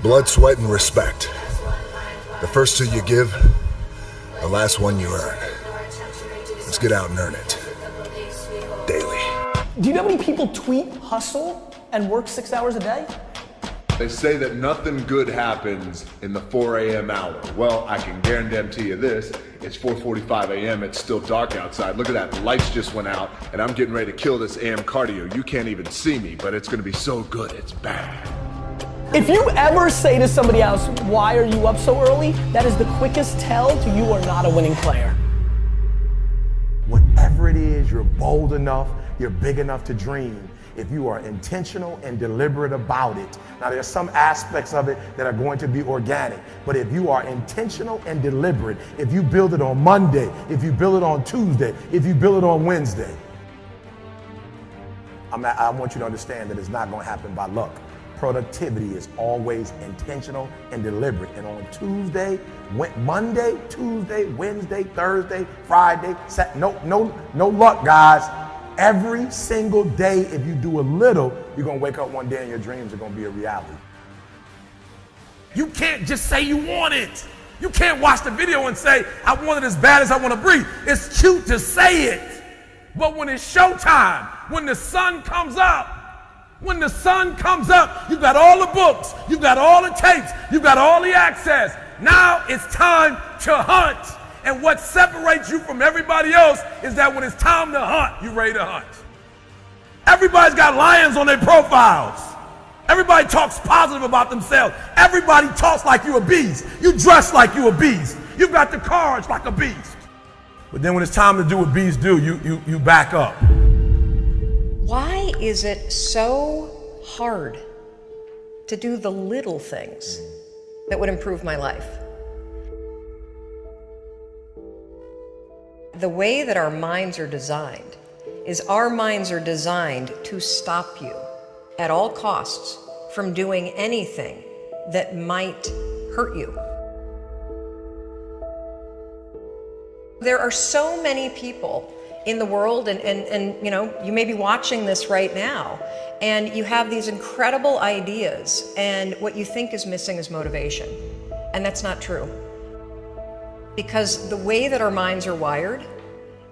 Blood, sweat, and respect. The first two you give, the last one you earn. Let's get out and earn it. Daily. Do you know how many people tweet hustle and work 6 hours a day? They say that nothing good happens in the 4 a.m. hour. Well, I can guarantee you this, it's 4:45 a.m., it's still dark outside. Look at that, the lights just went out, and I'm getting ready to kill this AM cardio. You can't even see me, but it's gonna be so good, it's bad. If you ever say to somebody else, why are you up so early? That is the quickest tell to you are not a winning player. Whatever it is, you're bold enough, you're big enough to dream. If you are intentional and deliberate about it. Now there's some aspects of it that are going to be organic, but if you are intentional and deliberate, if you build it on Monday, if you build it on Tuesday, if you build it on Wednesday, I want you to understand that it's not going to happen by luck. Productivity is always intentional and deliberate. And on Tuesday, Monday, Tuesday, Wednesday, Thursday, Friday, no luck, guys. Every single day, if you do a little, you're gonna wake up one day and your dreams are gonna be a reality. You can't just say you want it. You can't watch the video and say, I want it as bad as I wanna breathe. It's cute to say it. But when it's showtime, when the sun comes up, you've got all the books, you've got all the tapes, you've got all the access. Now it's time to hunt. And what separates you from everybody else is that when it's time to hunt, you're ready to hunt. Everybody's got lions on their profiles. Everybody talks positive about themselves. Everybody talks like you're a beast. You dress like you're a beast. You've got the courage like a beast. But then when it's time to do what beasts do, you back up. Why is it so hard to do the little things that would improve my life? The way that our minds are designed is our minds are designed to stop you at all costs from doing anything that might hurt you. There are so many people in the world, and you know, you may be watching this right now, and you have these incredible ideas, and what you think is missing is motivation. And that's not true. Because the way that our minds are wired,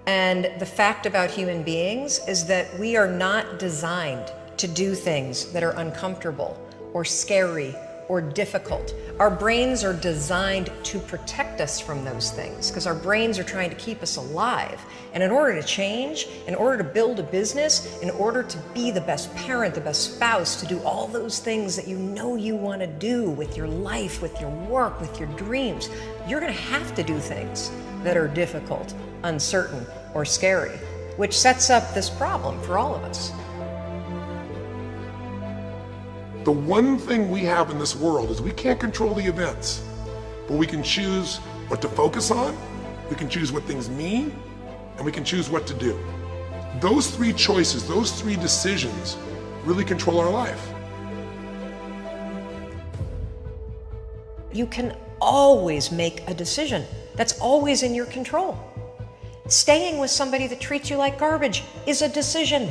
and the fact about human beings is that we are not designed to do things that are uncomfortable or scary or difficult. Our brains are designed to protect us from those things because our brains are trying to keep us alive. And in order to change, in order to build a business, in order to be the best parent, the best spouse, to do all those things that you know you want to do with your life, with your work, with your dreams, you're going to have to do things that are difficult, uncertain, or scary, which sets up this problem for all of us. The one thing we have in this world is we can't control the events, but we can choose what to focus on, we can choose what things mean, and we can choose what to do. Those three choices, those three decisions really control our life. You can always make a decision. That's always in your control. Staying with somebody that treats you like garbage is a decision.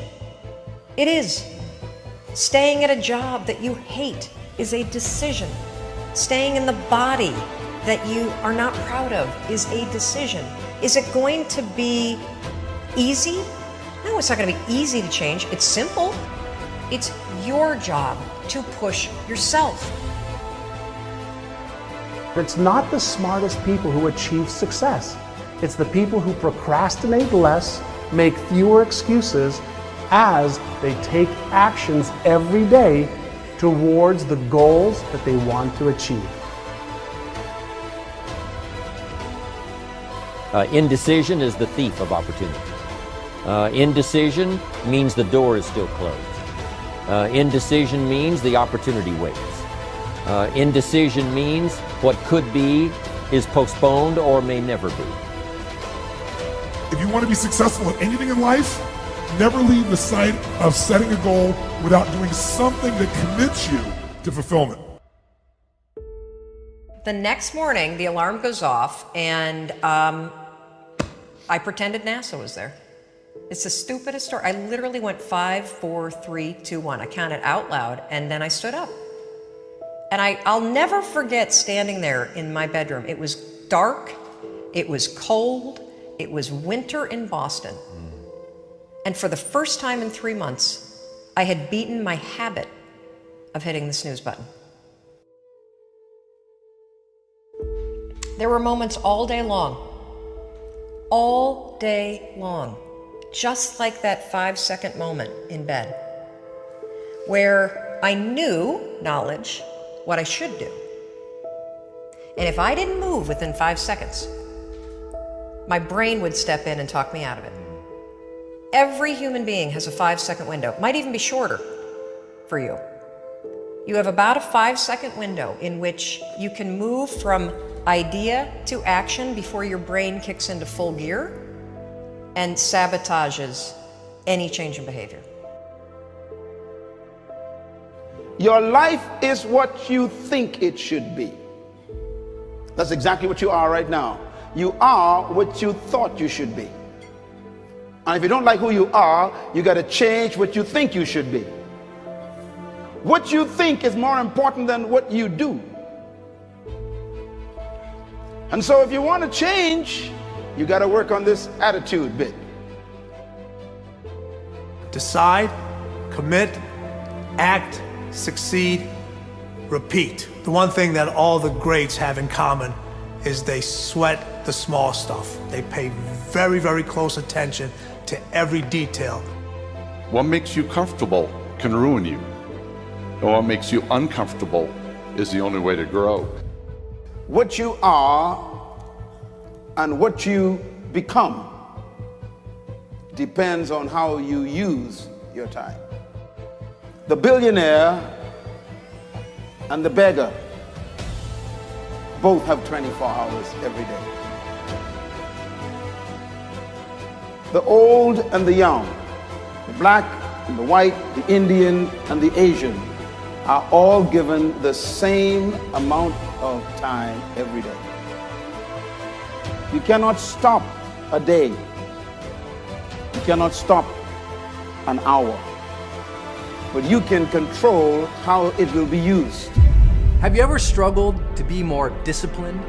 It is. Staying at a job that you hate is a decision. Staying in the body that you are not proud of is a decision. Is it going to be easy? No, it's not going to be easy to change. It's simple. It's your job to push yourself. It's not the smartest people who achieve success. It's the people who procrastinate less, make fewer excuses, as they take actions every day towards the goals that they want to achieve. Indecision is the thief of opportunity. Indecision means the door is still closed. Indecision means the opportunity waits. Indecision means what could be is postponed or may never be. If you want to be successful in anything in life, never leave the sight of setting a goal without doing something that commits you to fulfillment. The next morning, the alarm goes off, and I pretended NASA was there. It's the stupidest story. I literally went 5, 4, 3, 2, 1. I counted out loud, and then I stood up. And I'll never forget standing there in my bedroom. It was dark, it was cold, it was winter in Boston. And for the first time in 3 months, I had beaten my habit of hitting the snooze button. There were moments all day long, just like that 5-second moment in bed, where I knew, knowledge, what I should do. And if I didn't move within 5 seconds, my brain would step in and talk me out of it. Every human being has a 5-second window, might even be shorter for you. You have about a 5-second window in which you can move from idea to action before your brain kicks into full gear and sabotages any change in behavior. Your life is what you think it should be. That's exactly what you are right now. You are what you thought you should be. And if you don't like who you are, you got to change what you think you should be. What you think is more important than what you do. And so if you want to change, you got to work on this attitude bit. Decide, commit, act, succeed, repeat. The one thing that all the greats have in common is they sweat the small stuff. They pay very, very close attention to every detail. What makes you comfortable can ruin you. And what makes you uncomfortable is the only way to grow. What you are and what you become depends on how you use your time. The billionaire and the beggar both have 24 hours every day. The old and the young, the black and the white, the Indian and the Asian are all given the same amount of time every day. You cannot stop a day. You cannot stop an hour. But you can control how it will be used. Have you ever struggled to be more disciplined?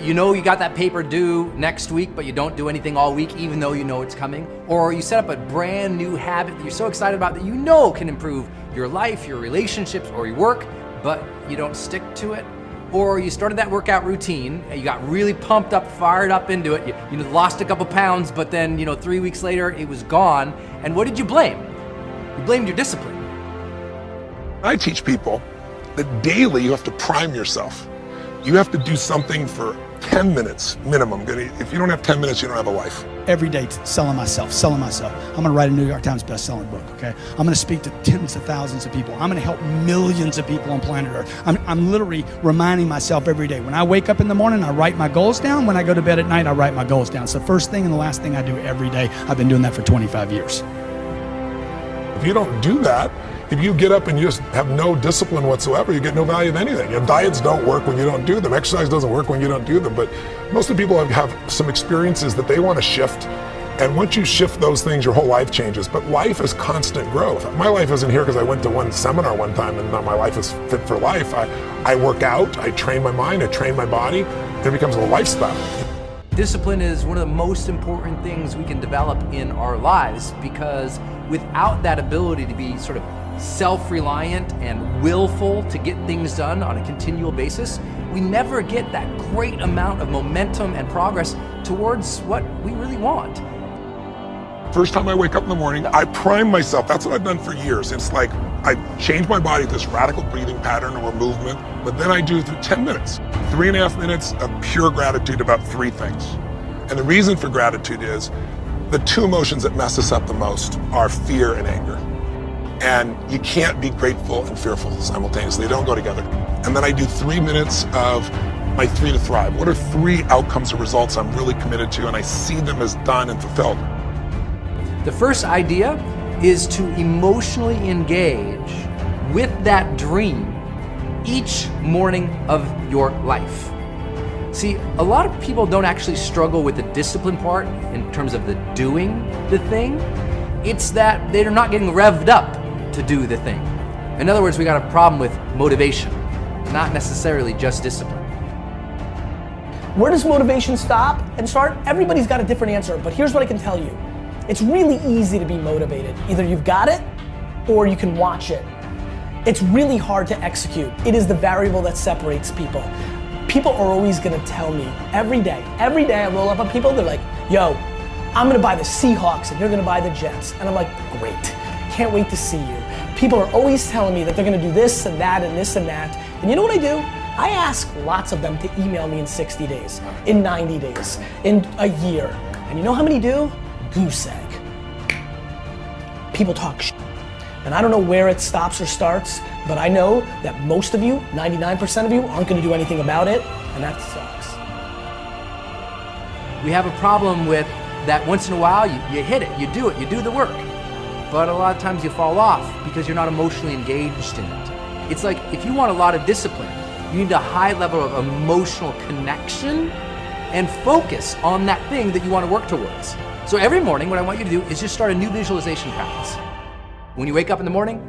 You know you got that paper due next week, but you don't do anything all week even though you know it's coming? Or you set up a brand new habit that you're so excited about that you know can improve your life, your relationships, or your work, but you don't stick to it? Or you started that workout routine and you got really pumped up, fired up into it, you lost a couple pounds, but then 3 weeks later it was gone, and what did you blame? You blamed your discipline. I teach people that daily you have to prime yourself. You have to do something for 10 minutes minimum. If you don't have 10 minutes, you don't have a life. Every day selling myself. I'm gonna write a New York Times best-selling book, okay? I'm gonna speak to tens of thousands of people. I'm gonna help millions of people on planet Earth. I'm literally reminding myself every day. When I wake up in the morning, I write my goals down. When I go to bed at night, I write my goals down. It's the first thing and the last thing I do every day. I've been doing that for 25 years. If you don't do that, if you get up and you just have no discipline whatsoever, you get no value of anything. Diets don't work when you don't do them. Exercise doesn't work when you don't do them. But most of the people have some experiences that they want to shift. And once you shift those things, your whole life changes. But life is constant growth. My life isn't here because I went to one seminar one time and now my life is fit for life. I work out, I train my mind, I train my body, and it becomes a lifestyle. Discipline is one of the most important things we can develop in our lives, because without that ability to be sort of self-reliant and willful to get things done on a continual basis, we never get that great amount of momentum and progress towards what we really want. First time I wake up in the morning, I prime myself. That's what I've done for years. It's like I change my body to this radical breathing pattern or movement, but then I do it through 10 minutes, 3.5 minutes of pure gratitude about 3 things. And the reason for gratitude is the 2 emotions that mess us up the most are fear and anger. And you can't be grateful and fearful simultaneously. They don't go together. And then I do 3 minutes of my 3 to thrive. What are 3 outcomes or results I'm really committed to, and I see them as done and fulfilled. The first idea is to emotionally engage with that dream each morning of your life. See, a lot of people don't actually struggle with the discipline part in terms of the doing the thing. It's that they're not getting revved up to do the thing. In other words, we got a problem with motivation. not necessarily just discipline. Where does motivation stop and start? Everybody's got a different answer, but here's what I can tell you. It's really easy to be motivated. Either you've got it or you can watch it. It's really hard to execute. It is the variable that separates people. People are always gonna tell me every day I roll up on people, they're like, yo, I'm gonna buy the Seahawks and you're gonna buy the Jets. And I'm like, great, can't wait to see you. People are always telling me that they're gonna do this and that and this and that. And you know what I do? I ask lots of them to email me in 60 days, in 90 days, in a year. And you know how many do? Goose egg. People talk shit. And I don't know where it stops or starts, but I know that most of you, 99% of you, aren't gonna do anything about it, and that sucks. We have a problem with that once in a while, you hit it, you do the work. But a lot of times you fall off because you're not emotionally engaged in it. It's like if you want a lot of discipline, you need a high level of emotional connection and focus on that thing that you want to work towards. So every morning, what I want you to do is just start a new visualization practice. When you wake up in the morning,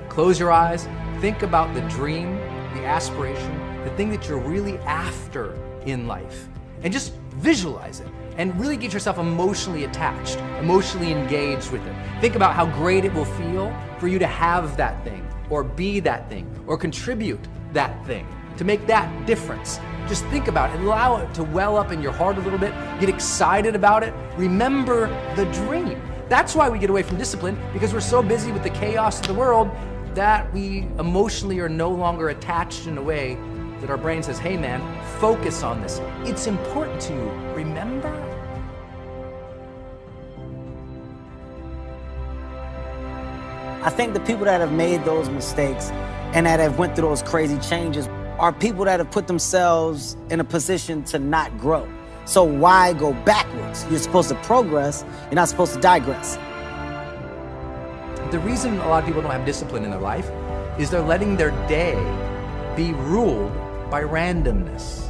close your eyes, think about the dream, the aspiration, the thing that you're really after in life, and just visualize it and really get yourself emotionally attached, emotionally engaged with it. Think about how great it will feel for you to have that thing, or be that thing, or contribute that thing, to make that difference. Just think about it, allow it to well up in your heart a little bit, get excited about it, remember the dream. That's why we get away from discipline, because we're so busy with the chaos of the world that we emotionally are no longer attached in a way that our brain says, hey man, focus on this. It's important to you, remember? I think the people that have made those mistakes and that have went through those crazy changes are people that have put themselves in a position to not grow. So why go backwards? You're supposed to progress, you're not supposed to digress. The reason a lot of people don't have discipline in their life is they're letting their day be ruled by randomness.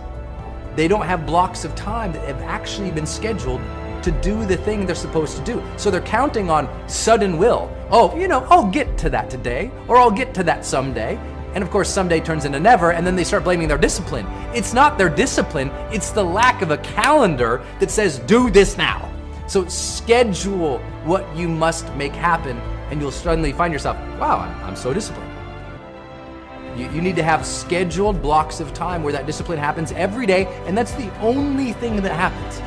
They don't have blocks of time that have actually been scheduled to do the thing they're supposed to do. So they're counting on sudden will. Oh, I'll get to that today, or I'll get to that someday. And of course, someday turns into never, and then they start blaming their discipline. It's not their discipline, it's the lack of a calendar that says, do this now. So schedule what you must make happen, and you'll suddenly find yourself, wow, I'm so disciplined. You need to have scheduled blocks of time where that discipline happens every day, and that's the only thing that happens.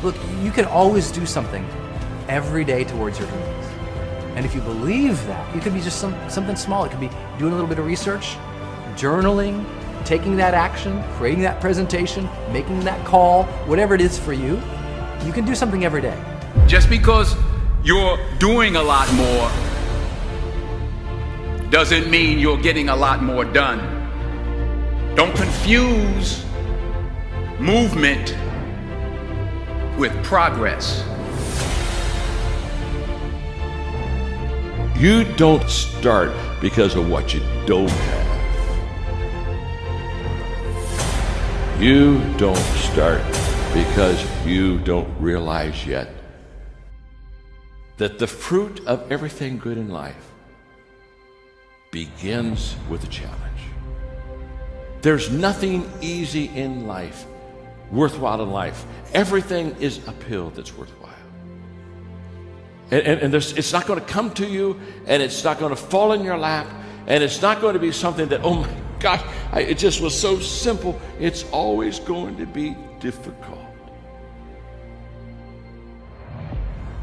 Look, you can always do something every day towards your dreams. And if you believe that, it could be just something small. It could be doing a little bit of research, journaling, taking that action, creating that presentation, making that call, whatever it is for you. You can do something every day. Just because you're doing a lot more doesn't mean you're getting a lot more done. Don't confuse movement with progress. You don't start because of what you don't have. You don't start because you don't realize yet that the fruit of everything good in life begins with a challenge. There's nothing easy in life, worthwhile in life. Everything is uphill that's worthwhile. And it's not going to come to you, and it's not going to fall in your lap, and it's not going to be something that, oh my gosh, it just was so simple. It's always going to be difficult.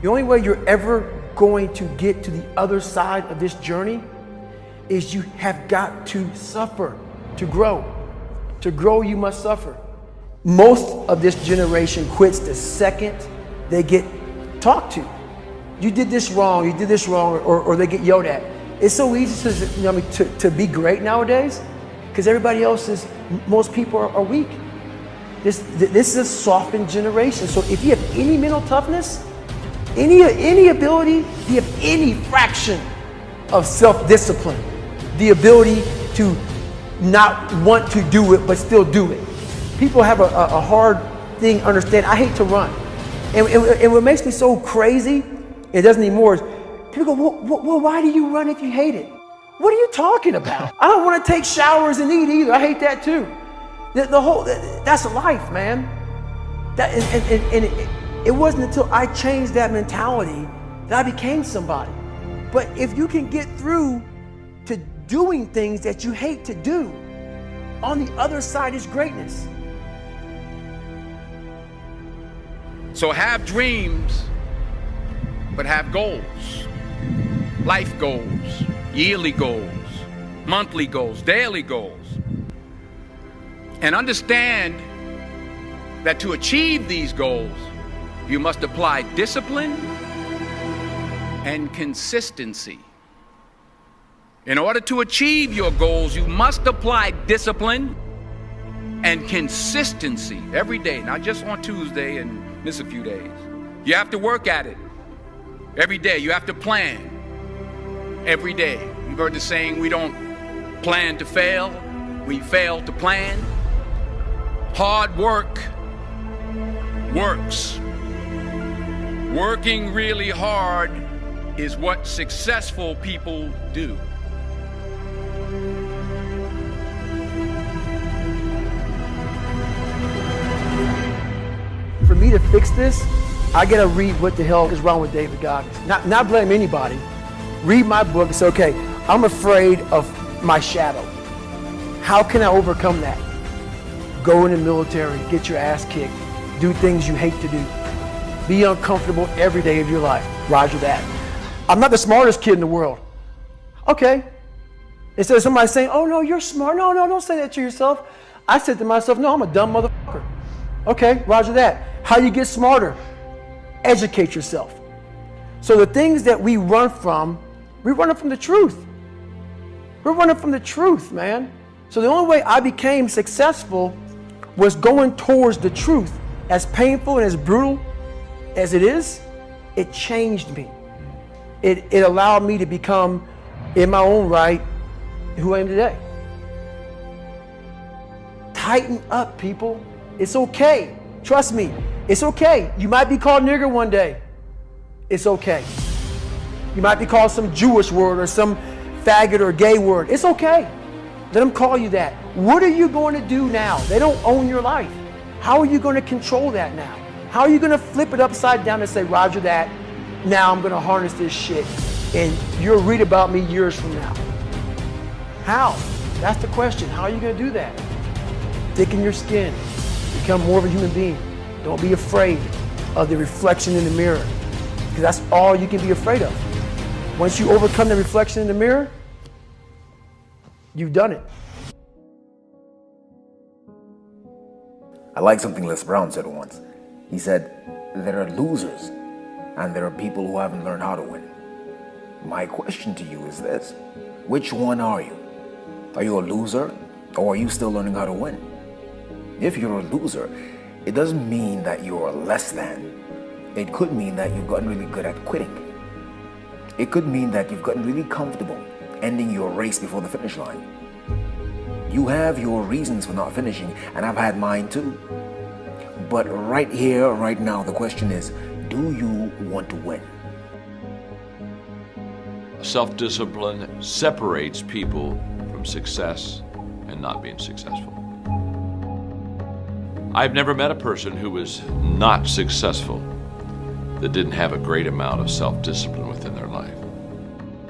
The only way you're ever going to get to the other side of this journey is you have got to suffer to grow. To grow, you must suffer. Most of this generation quits the second they get talked to. You did this wrong, or they get yelled at. It's so easy to be great nowadays because everybody else is, most people are weak. This is a softened generation. So if you have any mental toughness, any ability, if you have any fraction of self-discipline, the ability to not want to do it but still do it. People have a hard thing understand. I hate to run. And what makes me so crazy, it doesn't anymore, is people go, well, why do you run if you hate it? What are you talking about? I don't want to take showers and eat either. I hate that too. That's life, man. It wasn't until I changed that mentality that I became somebody. But if you can get through to doing things that you hate to do, on the other side is greatness. So have dreams, but have goals. Life goals, yearly goals, monthly goals, daily goals. And understand that to achieve these goals, you must apply discipline and consistency. In order to achieve your goals, you must apply discipline and consistency every day, not just on Tuesday and miss a few days. You have to work at it every day. You have to plan every day. You've heard the saying, we don't plan to fail, we fail to plan. Hard work works. Working really hard is what successful people do. For me to fix this, I gotta read what the hell is wrong with David Goggins. Not blame anybody. Read my book and say, okay, I'm afraid of my shadow. How can I overcome that? Go in the military, get your ass kicked, do things you hate to do. Be uncomfortable every day of your life. Roger that. I'm not the smartest kid in the world. Okay. Instead of somebody saying, oh no, you're smart. No, don't say that to yourself. I said to myself, no, I'm a dumb motherfucker. Okay, roger that. How do you get smarter? Educate yourself. So the things that we run from the truth. We're running from the truth, man. So the only way I became successful was going towards the truth. As painful and as brutal as it is, it changed me. It allowed me to become, in my own right, who I am today. Tighten up, people. It's okay. Trust me, it's okay. You might be called nigger one day. It's okay. You might be called some Jewish word or some faggot or gay word. It's okay. Let them call you that. What are you going to do now? They don't own your life. How are you going to control that now? How are you going to flip it upside down and say, roger that, now I'm going to harness this shit and you'll read about me years from now? How? That's the question. How are you going to do that? Thicken your skin. Become more of a human being. Don't be afraid of the reflection in the mirror, because that's all you can be afraid of. Once you overcome the reflection in the mirror, you've done it. I like something Les Brown said once. He said, there are losers and there are people who haven't learned how to win. My question to you is this: which one are you? Are you a loser, or are you still learning how to win? If you're a loser, it doesn't mean that you're less than. It could mean that you've gotten really good at quitting. It could mean that you've gotten really comfortable ending your race before the finish line. You have your reasons for not finishing, and I've had mine too. But right here, right now, the question is, do you want to win? Self-discipline separates people from success and not being successful. I've never met a person who was not successful that didn't have a great amount of self-discipline within their life.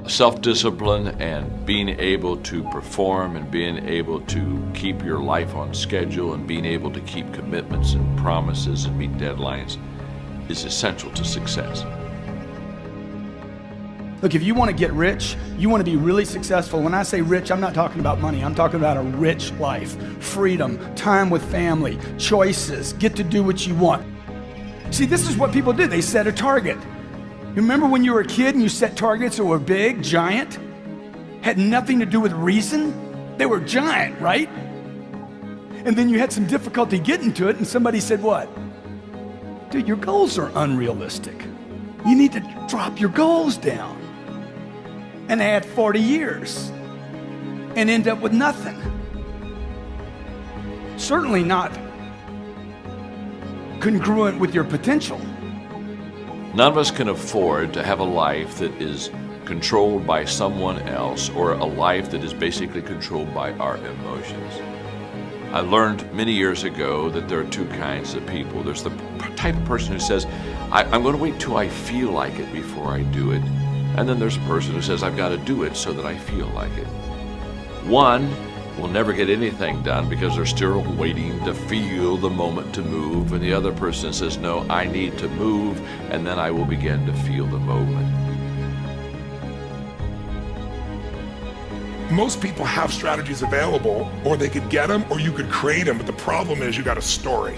Self-discipline and being able to perform and being able to keep your life on schedule and being able to keep commitments and promises and meet deadlines is essential to success. Look, if you want to get rich, you want to be really successful. When I say rich, I'm not talking about money. I'm talking about a rich life, freedom, time with family, choices, get to do what you want. See, this is what people do. They set a target. You remember when you were a kid and you set targets that were big, giant, had nothing to do with reason? They were giant, right? And then you had some difficulty getting to it and somebody said what? Dude, your goals are unrealistic. You need to drop your goals down and add 40 years and end up with nothing. Certainly not congruent with your potential. None of us can afford to have a life that is controlled by someone else, or a life that is basically controlled by our emotions. I learned many years ago that there are two kinds of people. There's the type of person who says, I'm going to wait till I feel like it before I do it. And then there's a person who says, I've got to do it so that I feel like it. One will never get anything done because they're still waiting to feel the moment to move. And the other person says, no, I need to move, and then I will begin to feel the moment. Most people have strategies available, or they could get them, or you could create them. But the problem is you got a story.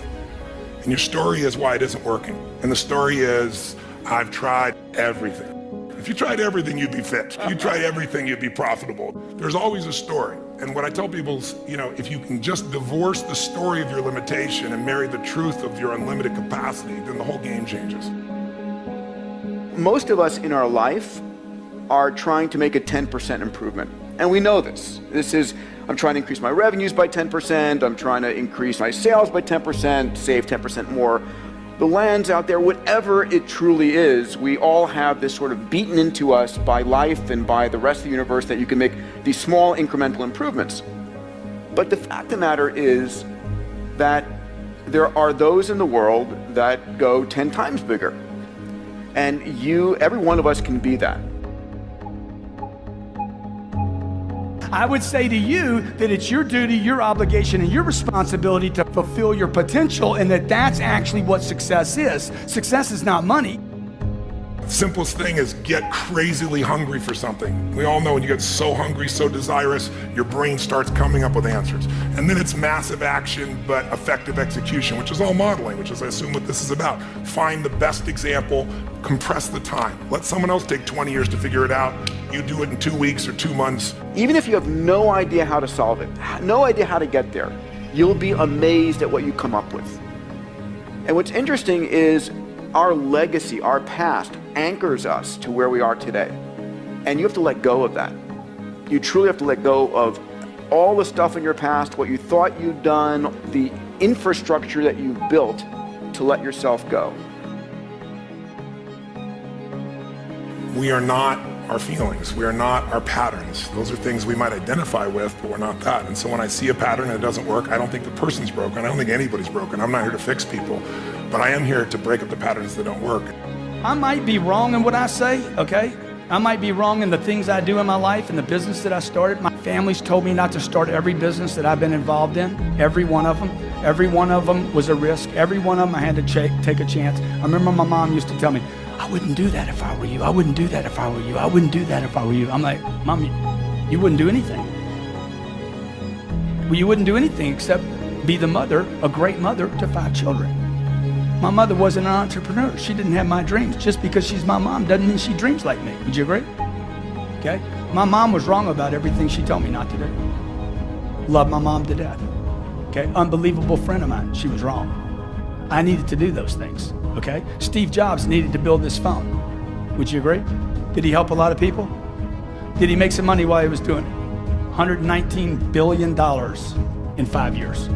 And your story is why it isn't working. And the story is, I've tried everything. If you tried everything, you'd be fit. If you tried everything, you'd be profitable. There's always a story. And what I tell people is, if you can just divorce the story of your limitation and marry the truth of your unlimited capacity, then the whole game changes. Most of us in our life are trying to make a 10% improvement. And we know this. I'm trying to increase my revenues by 10%. I'm trying to increase my sales by 10%, save 10% more. The lands out there, whatever it truly is, we all have this sort of beaten into us by life and by the rest of the universe that you can make these small incremental improvements. But the fact of the matter is that there are those in the world that go 10 times bigger. And every one of us can be that. I would say to you that it's your duty, your obligation, and your responsibility to fulfill your potential, and that's actually what success is. Success is not money. The simplest thing is get crazily hungry for something. We all know when you get so hungry, so desirous, your brain starts coming up with answers. And then it's massive action, but effective execution, which is all modeling, which is, I assume, what this is about. Find the best example, compress the time. Let someone else take 20 years to figure it out. You do it in 2 weeks or 2 months. Even if you have no idea how to solve it, no idea how to get there, you'll be amazed at what you come up with. And what's interesting is our legacy, our past, anchors us to where we are today. And you have to let go of that. You truly have to let go of all the stuff in your past, what you thought you'd done, the infrastructure that you've built to let yourself go. We are not our feelings. We are not our patterns. Those are things we might identify with, but we're not that. And so when I see a pattern and it doesn't work, I don't think the person's broken. I don't think anybody's broken. I'm not here to fix people, but I am here to break up the patterns that don't work. I might be wrong in what I say, okay? I might be wrong in the things I do in my life and the business that I started. My family's told me not to start every business that I've been involved in, every one of them. Every one of them was a risk. Every one of them I had to take a chance. I remember my mom used to tell me, I wouldn't do that if I were you. I wouldn't do that if I were you. I wouldn't do that if I were you. I'm like, Mom, you wouldn't do anything. Well, you wouldn't do anything except be the mother, a great mother to 5 children. My mother wasn't an entrepreneur. She didn't have my dreams. Just because she's my mom doesn't mean she dreams like me. Would you agree? Okay? My mom was wrong about everything she told me not to do. Love my mom to death. Okay? Unbelievable friend of mine. She was wrong. I needed to do those things. Okay? Steve Jobs needed to build this phone. Would you agree? Did he help a lot of people? Did he make some money while he was doing it? $119 billion in 5 years.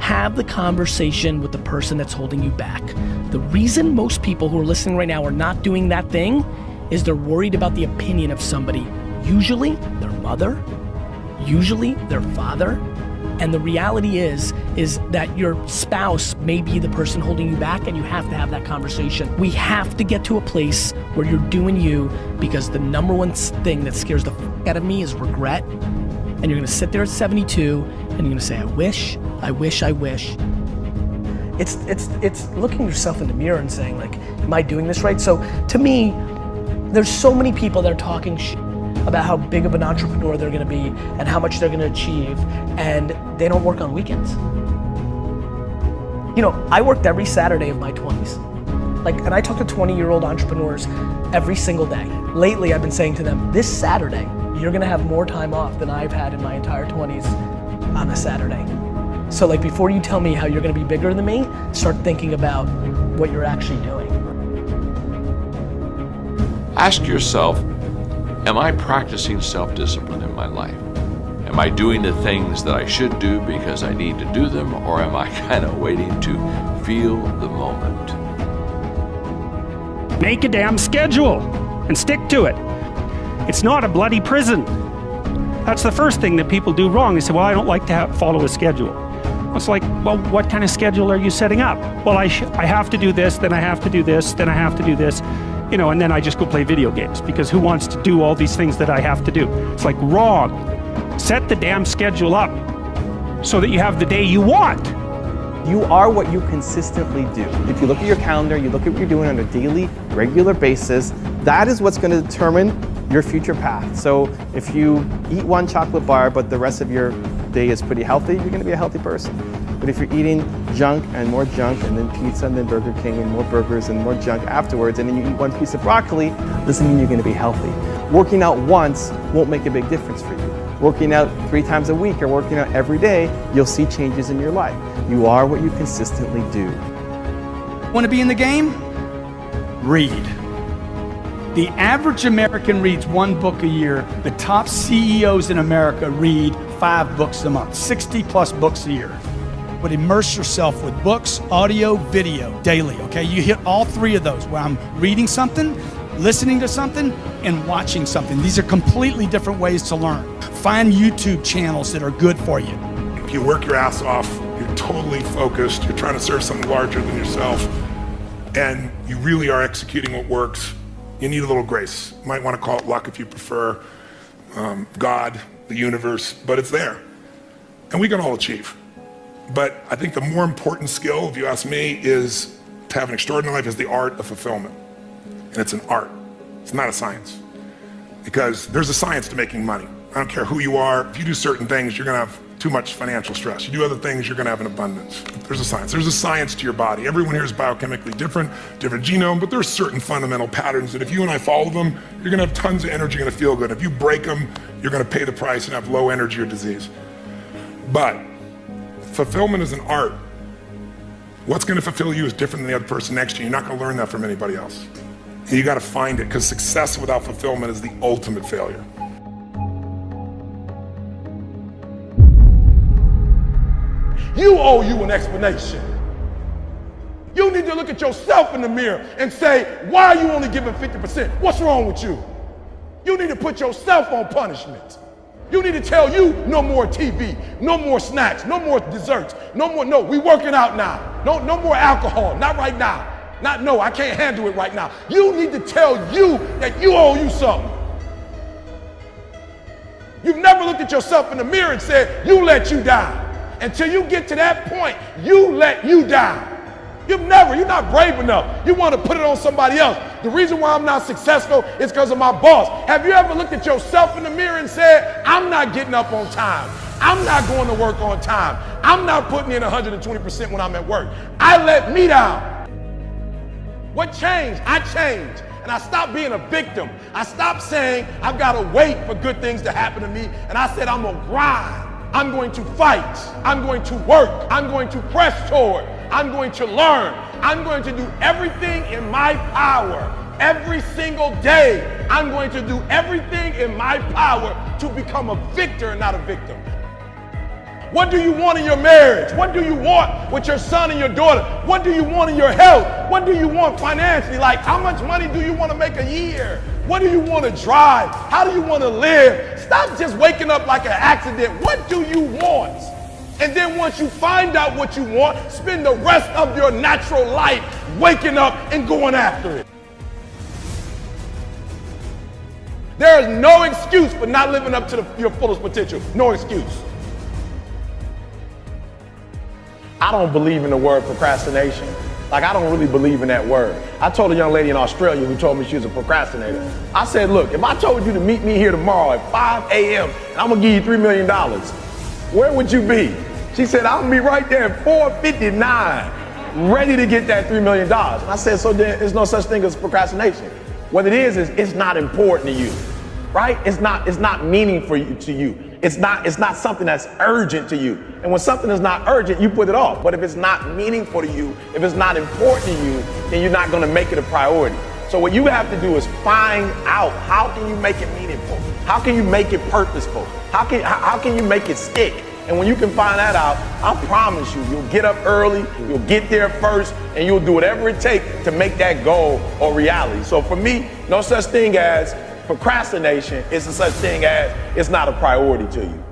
Have the conversation with the person that's holding you back. The reason most people who are listening right now are not doing that thing is they're worried about the opinion of somebody, usually their mother, usually their father. And the reality is that your spouse may be the person holding you back, and you have to have that conversation. We have to get to a place where you're doing you, because the number one thing that scares the f out of me is regret. And you're gonna sit there at 72 and you're gonna say, I wish. It's looking yourself in the mirror and saying, like, am I doing this right? So to me, there's so many people that are talking shit about how big of an entrepreneur they're gonna be and how much they're gonna achieve, and they don't work on weekends. You know, I worked every Saturday of my 20s. And I talk to 20-year-old entrepreneurs every single day. Lately, I've been saying to them, this Saturday, you're gonna have more time off than I've had in my entire 20s on a Saturday. So before you tell me how you're gonna be bigger than me, start thinking about what you're actually doing. Ask yourself, am I practicing self-discipline in my life? Am I doing the things that I should do because I need to do them, or am I kind of waiting to feel the moment? Make a damn schedule and stick to it. It's not a bloody prison. That's the first thing that people do wrong. They say, well, I don't like to follow a schedule. It's like, well, what kind of schedule are you setting up? Well, I have to do this, then I have to do this, then I have to do this, you know, and then I just go play video games, because who wants to do all these things that I have to do? It's like, wrong. Set the damn schedule up so that you have the day you want. You are what you consistently do. If you look at your calendar, you look at what you're doing on a daily, regular basis, that is what's going to determine your future path. So if you eat one chocolate bar, but the rest of your day is pretty healthy, you're going to be a healthy person. But if you're eating junk and more junk and then pizza and then Burger King and more burgers and more junk afterwards, and then you eat one piece of broccoli, doesn't mean you're going to be healthy. Working out once won't make a big difference for you. Working out 3 times a week or working out every day, you'll see changes in your life. You are what you consistently do. Want to be in the game? Read. The average American reads 1 book a year. The top CEOs in America read 5 books a month, 60 plus books a year. But immerse yourself with books, audio, video, daily, okay? You hit all 3 of those, where I'm reading something, listening to something, and watching something. These are completely different ways to learn. Find YouTube channels that are good for you. If you work your ass off, you're totally focused, you're trying to serve something larger than yourself, and you really are executing what works, you need a little grace. You might want to call it luck if you prefer, God, the universe, but it's there. And we can all achieve. But I think the more important skill, if you ask me, is to have an extraordinary life, is the art of fulfillment. And it's an art, it's not a science. Because there's a science to making money. I don't care who you are, if you do certain things, you're gonna have too much financial stress. You do other things, you're gonna have an abundance. There's a science. There's a science to your body. Everyone here is biochemically different genome, but there's certain fundamental patterns that if you and I follow them, you're gonna have tons of energy, you're gonna feel good. If you break them, you're gonna pay the price and have low energy or disease. But fulfillment is an art. What's gonna fulfill you is different than the other person next to you. You're not gonna learn that from anybody else. And you gotta find it, because success without fulfillment is the ultimate failure. You owe you an explanation. You need to look at yourself in the mirror and say, why are you only giving 50%? What's wrong with you? You need to put yourself on punishment. You need to tell you no more TV, no more snacks, no more desserts, no, we working out now. No more alcohol, not right now. No, I can't handle it right now. You need to tell you that you owe you something. You've never looked at yourself in the mirror and said, you let you down. Until you get to that point, you let you down. You're not brave enough. You want to put it on somebody else. The reason why I'm not successful is because of my boss. Have you ever looked at yourself in the mirror and said, I'm not getting up on time. I'm not going to work on time. I'm not putting in 120% when I'm at work. I let me down. What changed? I changed. And I stopped being a victim. I stopped saying, I've got to wait for good things to happen to me. And I said, I'm going to grind. I'm going to fight. I'm going to work. I'm going to press toward. I'm going to learn. I'm going to do everything in my power. Every single day, I'm going to do everything in my power to become a victor and not a victim. What do you want in your marriage? What do you want with your son and your daughter? What do you want in your health? What do you want financially? Like, how much money do you want to make a year? What do you want to drive? How do you want to live? Stop just waking up like an accident. What do you want? And then once you find out what you want, spend the rest of your natural life waking up and going after it. There is no excuse for not living up to your fullest potential. No excuse. I don't believe in the word procrastination. Like, I don't really believe in that word. I told a young lady in Australia who told me she was a procrastinator. I said, look, if I told you to meet me here tomorrow at 5 a.m. and I'm gonna give you $3 million, where would you be? She said, I'm gonna be right there at 4:59, ready to get that $3 million. And I said, so there's no such thing as procrastination. What it is it's not important to you, right? It's not meaningful to you. It's not something that's urgent to you. And when something is not urgent, you put it off. But if it's not meaningful to you, if it's not important to you, then you're not gonna make it a priority. So what you have to do is find out, how can you make it meaningful? How can you make it purposeful? How can you make it stick? And when you can find that out, I promise you, you'll get up early, you'll get there first, and you'll do whatever it takes to make that goal a reality. So for me, no such thing as Procrastination is a such thing as it's not a priority to you.